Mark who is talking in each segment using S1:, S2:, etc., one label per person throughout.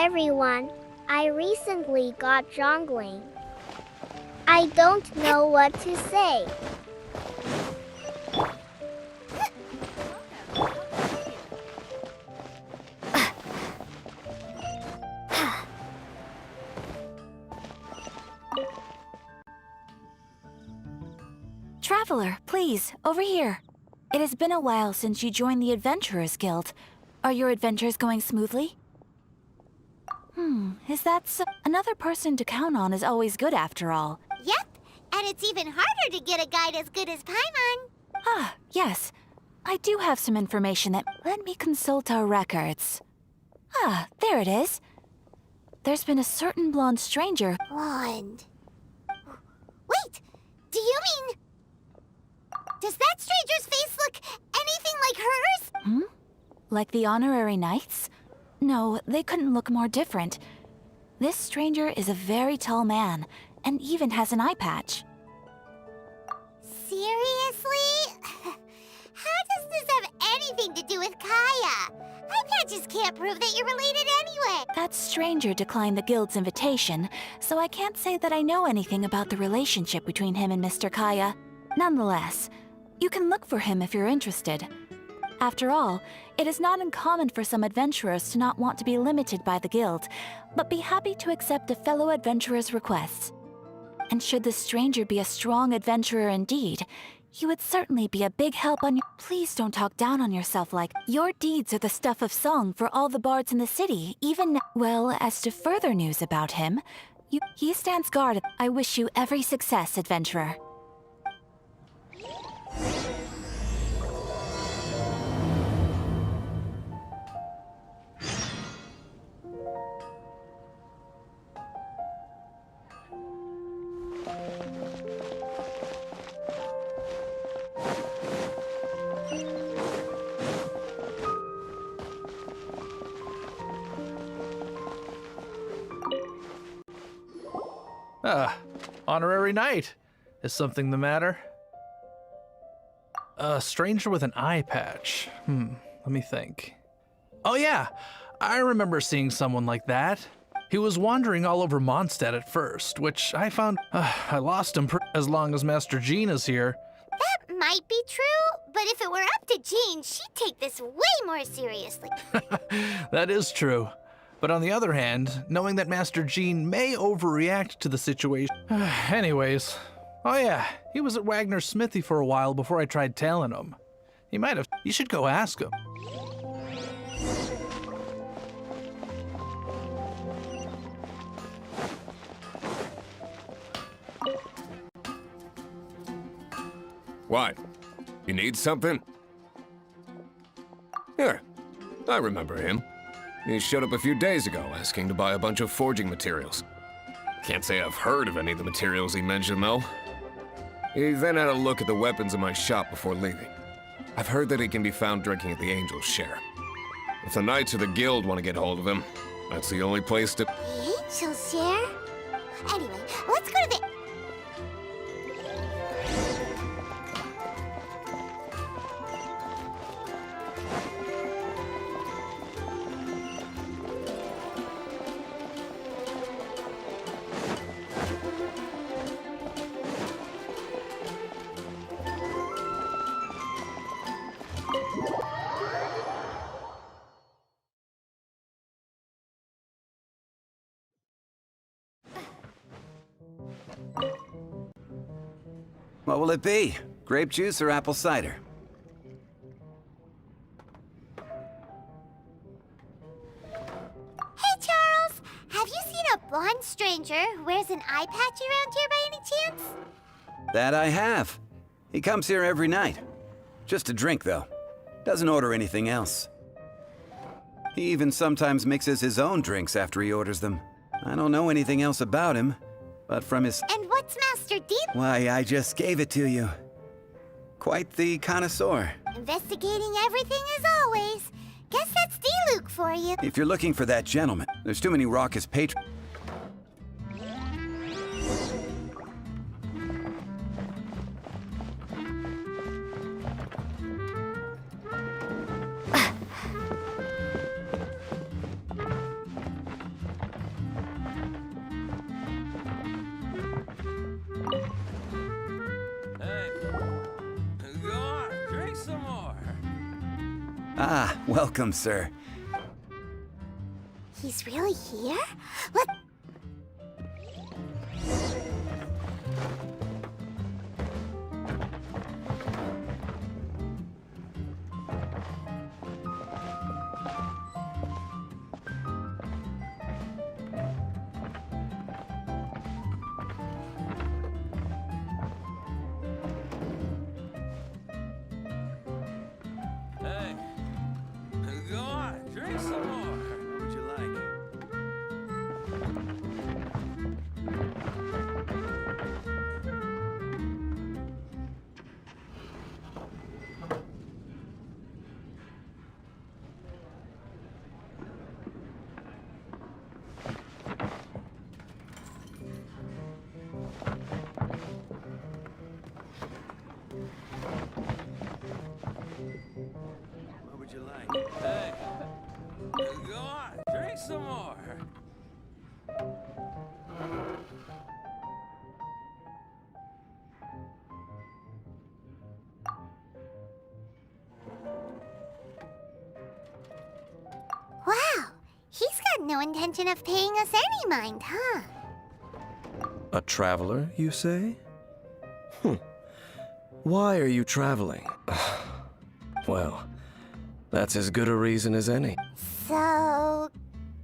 S1: everyone. I recently got jongling. I don't know what to say.
S2: Traveler, please, over here. It has been a while since you joined the Adventurers Guild. Are your adventures going smoothly? Is that so? Another person to count on is always good after all.
S3: Yep, and it's even harder to get a guide as good as Paimon.
S2: Ah, yes. I do have some information that... Let me consult our records. Ah, there it is. There's been a certain blonde stranger...
S3: Blonde. Wait, do you mean... Does that stranger's face look anything like hers?
S2: Like the honorary knights? No, they couldn't look more different. This stranger is a very tall man, and even has an eye patch.
S3: Seriously? How does this have anything to do with Kaya? Eye patches can't prove that you're related anyway.
S2: That stranger declined the guild's invitation, so I can't say that I know anything about the relationship between him and Mr. Kaya. Nonetheless, you can look for him if you're interested. After all, it is not uncommon for some adventurers to not want to be limited by the guild, but be happy to accept a fellow adventurer's requests. And should the stranger be a strong adventurer indeed, he would certainly be a big help on your... Please don't talk down on yourself like... Your deeds are the stuff of song for all the bards in the city, even... Well, as to further news about him, he stands guard. I wish you every success, adventurer.
S4: Honorary knight. Is something the matter? A stranger with an eye patch. Let me think. Oh yeah, I remember seeing someone like that. He was wandering all over Mondstadt at first, which I found... I lost him as long as Master Jean is here.
S3: That might be true, but if it were up to Jean, she'd take this way more seriously.
S4: That is true. But on the other hand, knowing that Master Jean may overreact to the situation... Anyways, oh yeah, he was at Wagner's smithy for a while before I tried tailing him. He might have... You should go ask him.
S5: What? You need something? Here, I remember him. He showed up a few days ago asking to buy a bunch of forging materials. Can't say I've heard of any of the materials he mentioned, though. He then had a look at the weapons in my shop before leaving. I've heard that he can be found drinking at the Angel's Share. If the Knights of the Guild want to get hold of him, that's the only place to...
S3: The Angel's Share? Anyway, let's go to the...
S6: What will it be? Grape juice or apple cider?
S3: Hey, Charles! Have you seen a blonde stranger who wears an eye patch around here by any chance?
S6: That I have. He comes here every night. Just to drink, though. Doesn't order anything else. He even sometimes mixes his own drinks after he orders them. I don't know anything else about him, but from his...
S3: And what's Master D?
S6: Why, I just gave it to you. Quite the connoisseur.
S3: Investigating everything as always. Guess that's D-Luke for you.
S6: If you're looking for that gentleman, there's too many raucous patrons. Ah, welcome, sir.
S3: He's really here? Let...
S7: Hey, go on, drink some more.
S6: What would you like? What would you like?
S7: Hey, go on, drink some more.
S3: Wow, he's got no intention of paying us any mind, huh?
S8: A traveler, you say? Why are you traveling? Well, that's as good a reason as any.
S3: So,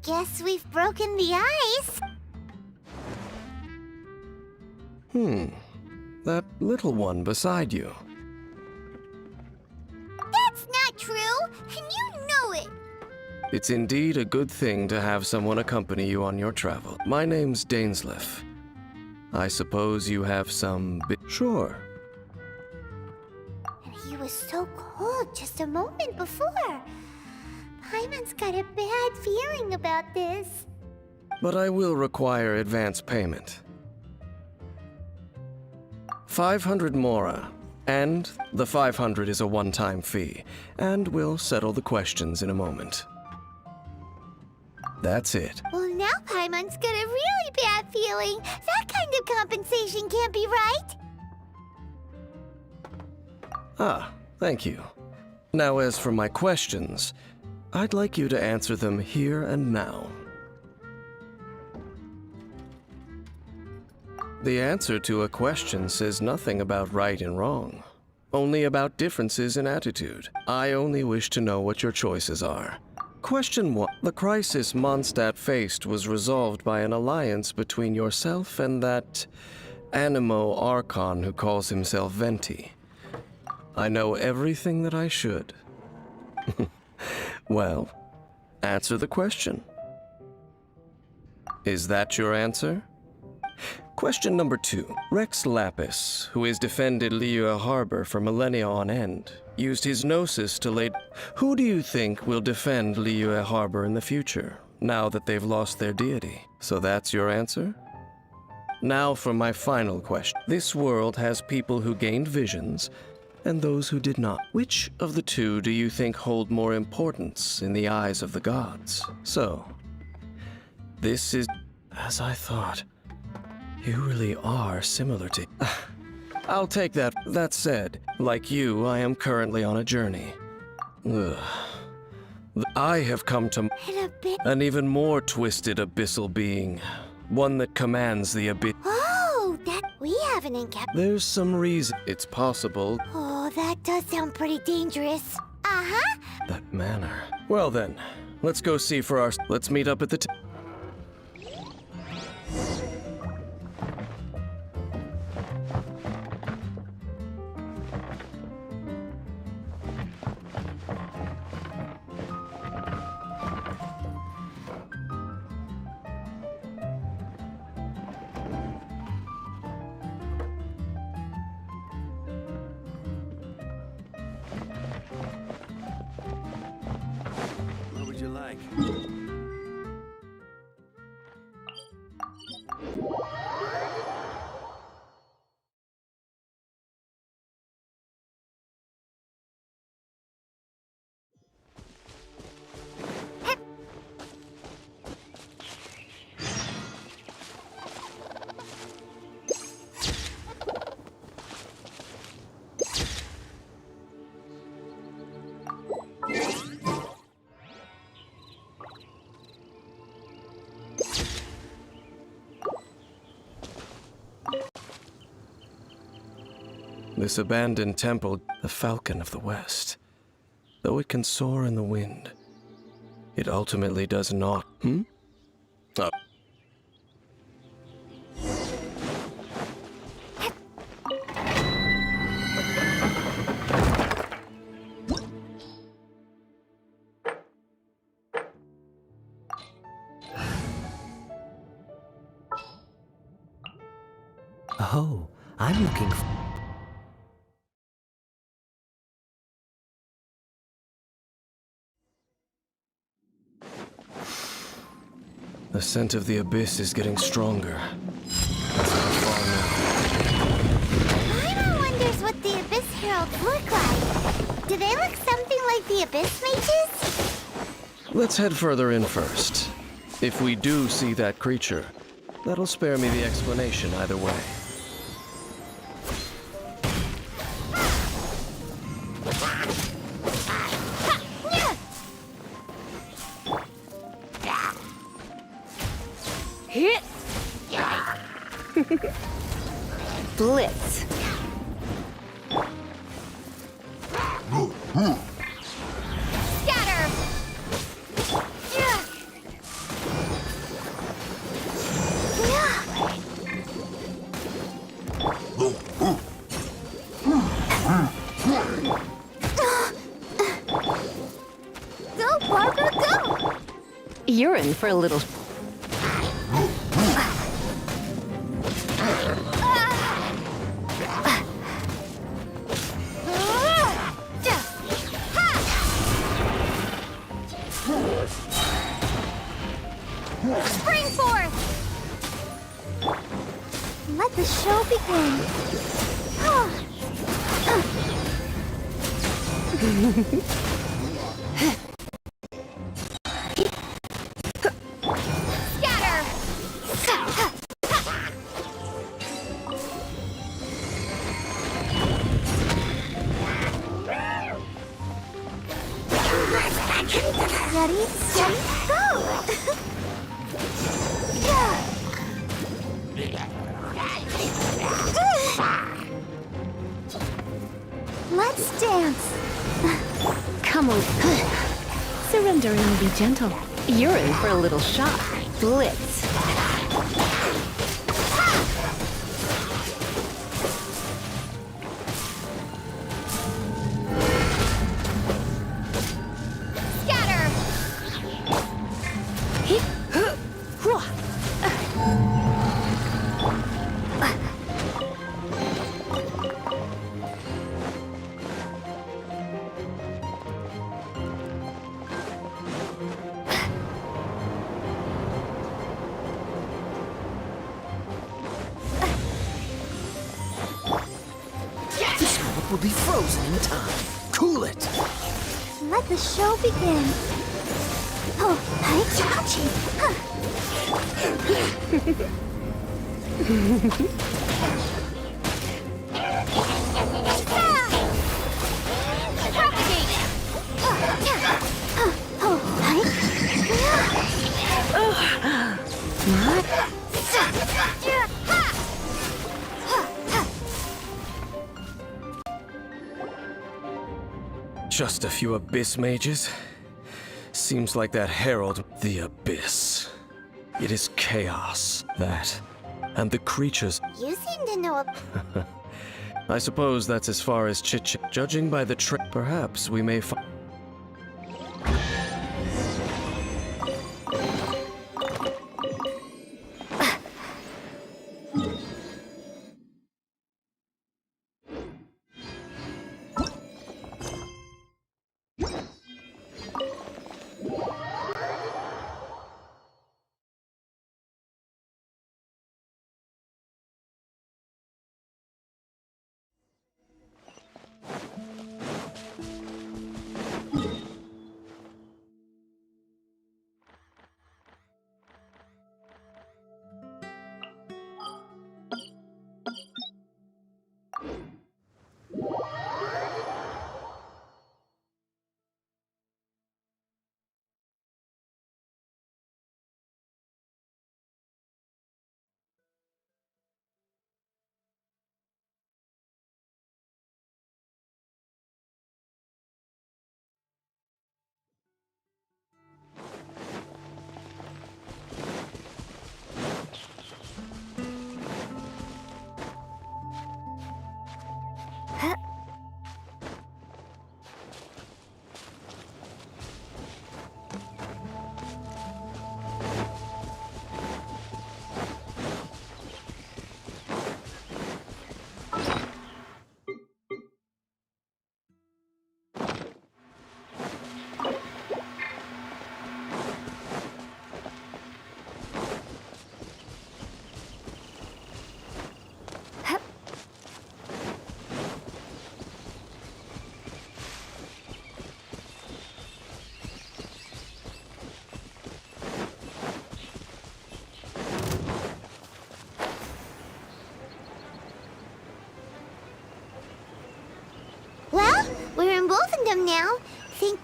S3: guess we've broken the ice.
S8: That little one beside you.
S3: That's not true, and you know it.
S8: It's indeed a good thing to have someone accompany you on your travel. My name's Dainsleif. I suppose you have some Sure.
S3: And he was so cold just a moment before. Paimon's got a bad feeling about this.
S8: But I will require advance payment. 500 mora. And the 500 is a one-time fee. And we'll settle the questions in a moment. That's it.
S3: Well, now Paimon's got a really bad feeling. That kind of compensation can't be right.
S8: Ah, thank you. Now as for my questions, I'd like you to answer them here and now. The answer to a question says nothing about right and wrong, only about differences in attitude. I only wish to know what your choices are. Question 1. The crisis Mondstadt faced was resolved by an alliance between yourself and that Animo Archon who calls himself Venti. I know everything that I should. Well, answer the question. Is that your answer? Question number 2. Rex Lapis, who has defended Liyue Harbor for millennia on end, used his gnosis to lay... Who do you think will defend Liyue Harbor in the future, now that they've lost their deity? So that's your answer? Now for my final question. This world has people who gained visions, and those who did not. Which of the two do you think hold more importance in the eyes of the gods? So, this is... As I thought. You really are similar to... I'll take that. That said, like you, I am currently on a journey. Ugh. I have come to...
S3: And a bit...
S8: An even more twisted abyssal being. One that commands the abyss...
S3: Oh, that... We have an encampment.
S8: There's some reason it's possible.
S3: Oh, that does sound pretty dangerous. Uh-huh.
S8: That manner. Well then, let's go see for our... Let's meet up at the...
S6: What would you like?
S8: This abandoned temple, the Falcon of the West. Though it can soar in the wind, it ultimately does not.
S9: Oh, I'm looking for...
S8: The scent of the abyss is getting stronger. That's how far now.
S3: Paimon wonders what the Abyss Heralds look like. Do they look something like the Abyss Mages?
S8: Let's head further in first. If we do see that creature, that'll spare me the explanation either way.
S10: Blitz.
S3: Scatter! Go, Barbara, go!
S10: You're in for a little...
S3: Spring forth! Let the show begin. Scatter! Ready, steady, go! Let's dance.
S10: Come on. Surrender and be gentle. You're in for a little shock. Blitz.
S3: Scatter!
S9: This world will be frozen in time. Cool it!
S3: Let the show begin. Oh, hi, Chachi. Propagate. Oh, hi.
S8: Just a few abyss mages? Seems like that herald, the abyss. It is chaos, that. And the creatures.
S3: You seem to know a...
S8: I suppose that's as far as chit-chat. Judging by the perhaps we may find...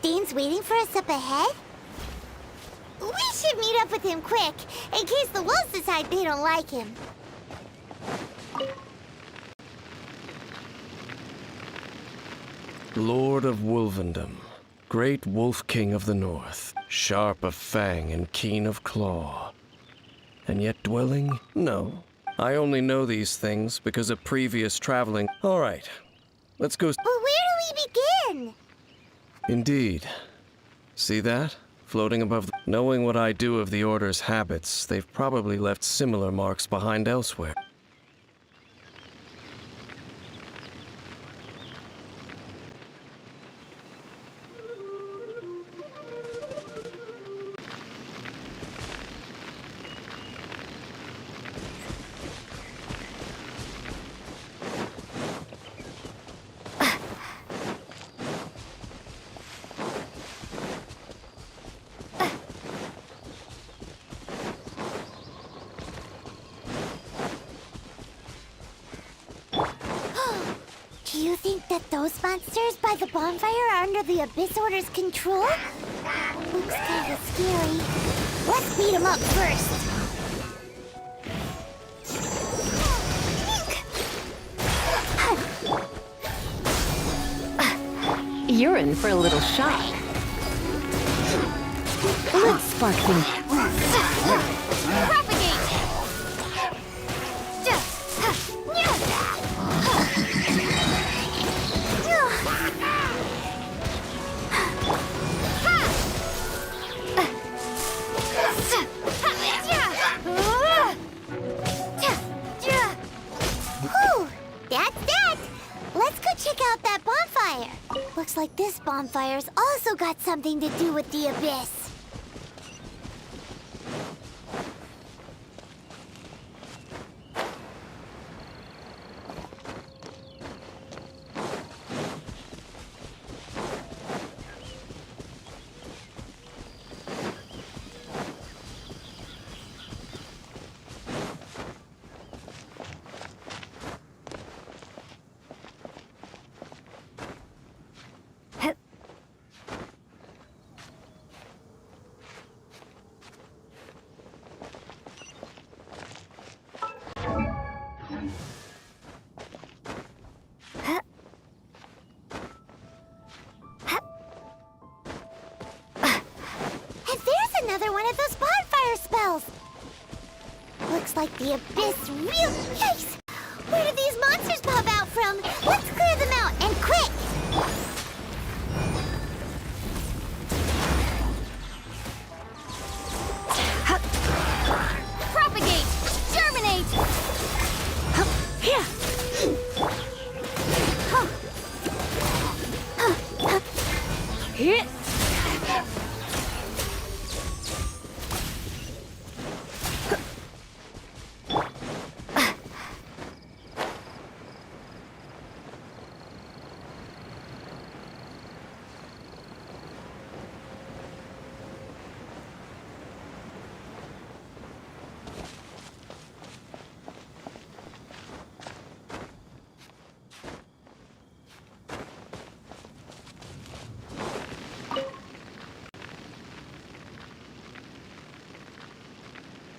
S3: Dane's waiting for us up ahead? We should meet up with him quick, in case the wolves decide they don't like him.
S8: Lord of Wolvendom, great wolf king of the north, sharp of fang and keen of claw. And yet dwelling? No. I only know these things because of previous traveling. All right, let's go.
S3: But where do we begin?
S8: Indeed. See that? Floating above knowing what I do of the Order's habits, they've probably left similar marks behind elsewhere.
S3: Do you think that those monsters by the bonfire are under the Abyss Order's control? Looks kind of scary. Let's beat them up first.
S10: You're in for a little shock. Let's spark things.
S3: Propagate! Whew, that's that! Let's go check out that bonfire. Looks like this bonfire's also got something to do with the Abyss. Another one of those bonfire spells! Looks like the Abyss real... Yikes! Where did these monsters pop out from? Let's clear them out, and quick! Propagate! Germinate!
S10: Here.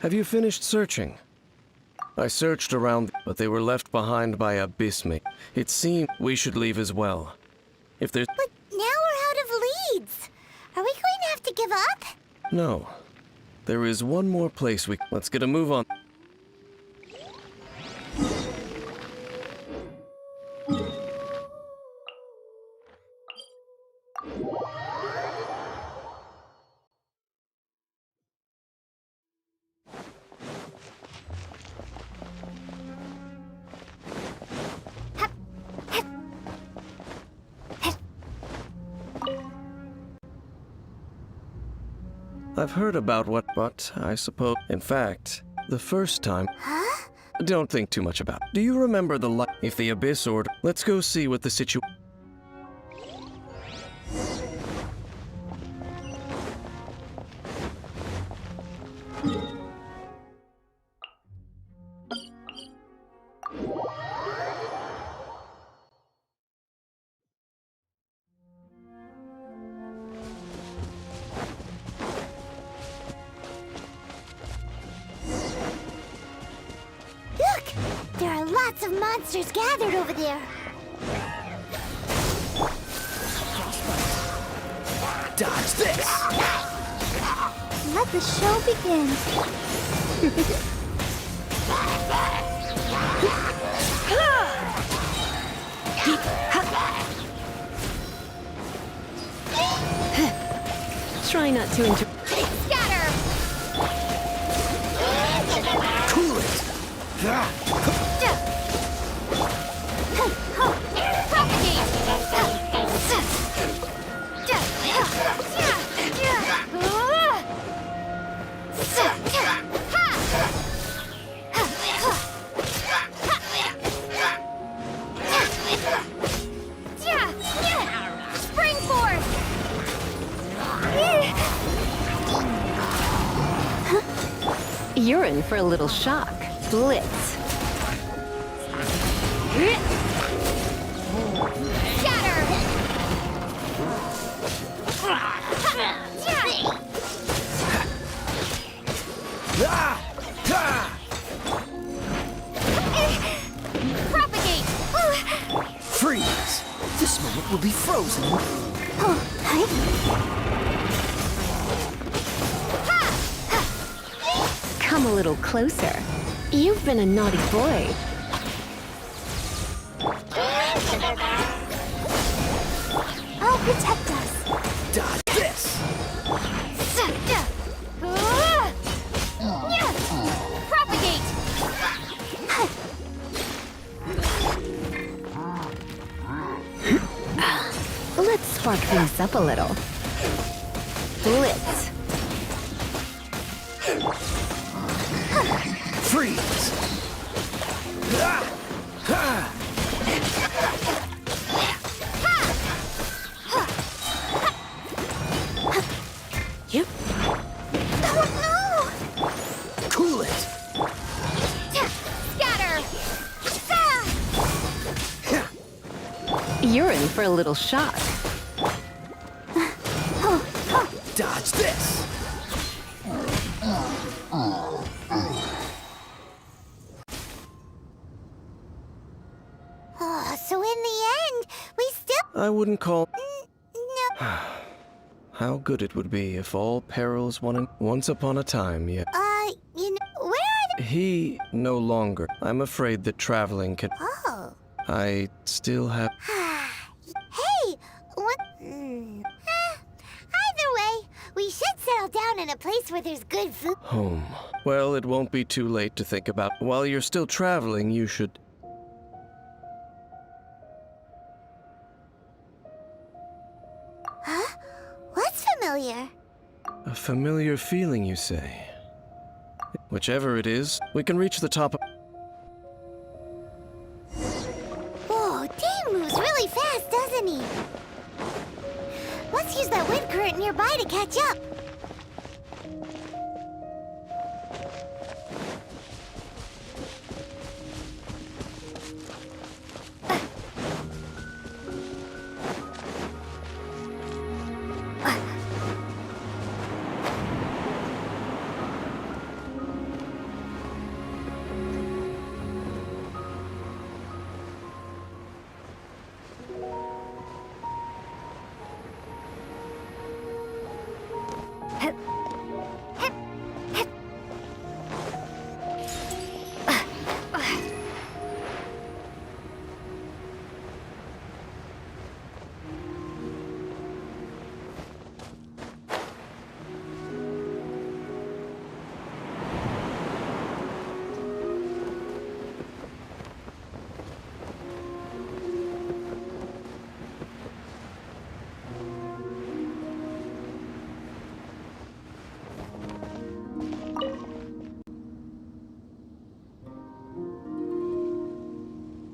S8: Have you finished searching? I searched around, but they were left behind by Abyssmic. It seemed we should leave as well. If there's...
S3: But now we're out of leads. Are we going to have to give up?
S8: No. There is one more place we... Let's get a move on. I've heard about what, but I suppose... In fact, the first time...
S3: Huh?
S8: Don't think too much about it. Do you remember the light? If the Abyss Order... Let's go see what the situation...
S3: lots of monsters gathered over there.
S9: Dodge this!
S1: Let the show begin.
S10: Try not to inter-
S3: Scatter!
S9: Cool it!
S3: Spring force!
S10: You're in for a little shock. Blitz.
S3: Scatter! Propagate!
S9: Freeze! This moment will be frozen.
S10: Come a little closer. You've been a naughty boy.
S1: I'll protect us.
S9: Dodge this!
S3: Propagate!
S10: Let's spark things up a little. Blitz.
S9: Freeze!
S10: You.
S3: Oh
S9: Cool it!
S3: no! Scatter!
S10: You're in for a little shock.
S9: Dodge this!
S3: Oh, so in the end, we still...
S8: I wouldn't call.
S3: No.
S8: How good it would be if all perils once upon a time, yet.
S3: You know, where are the...
S8: He no longer. I'm afraid that traveling can.
S3: Oh.
S8: I still have.
S3: Hey, what... Either way, we should settle down in a place where there's good food.
S8: Home. Well, it won't be too late to think about. While you're still traveling, you should.
S3: Huh? What's familiar?
S8: A familiar feeling, you say? Whichever it is, we can reach the top of.
S3: Whoa, Dane moves really fast, doesn't he? Let's use that wind current nearby to catch up.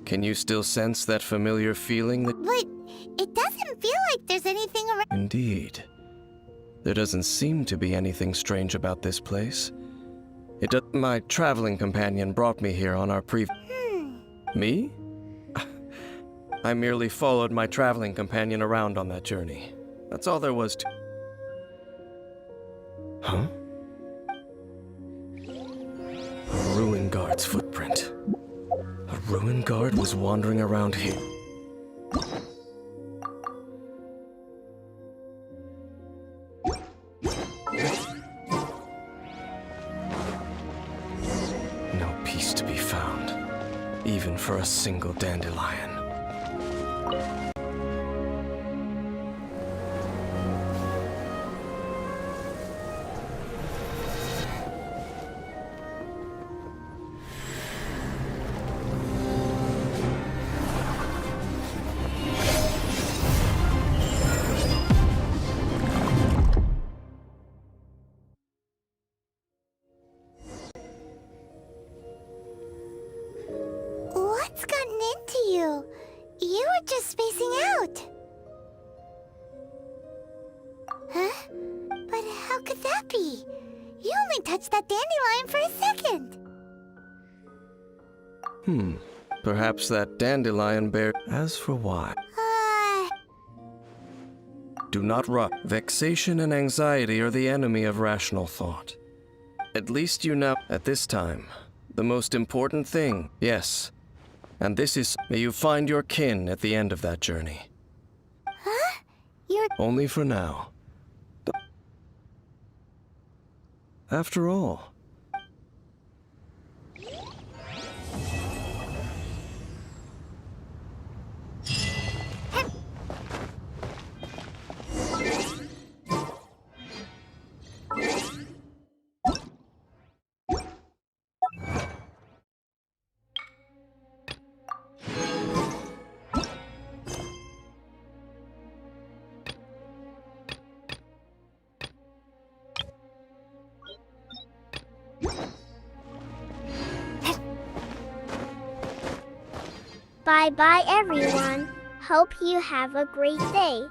S8: Can you still sense that familiar feeling that.
S3: But it doesn't feel like there's anything around.
S8: Indeed. There doesn't seem to be anything strange about this place. My traveling companion brought me here on our Me? I merely followed my traveling companion around on that journey. That's all there was to. Huh? A ruin guard's footprint. A ruin guard was wandering around here. No peace to be found, even for a single dandelion.
S3: What's gotten into you? You were just spacing out. Huh? But how could that be? You only touched that dandelion for a second.
S8: Perhaps that dandelion bear. As for why? Do not rush. Vexation and anxiety are the enemy of rational thought. At least you know, at this time, the most important thing, yes. And this is, may you find your kin at the end of that journey.
S3: Huh? You're...
S8: Only for now. After all,
S1: Bye bye everyone. Hope you have a great day.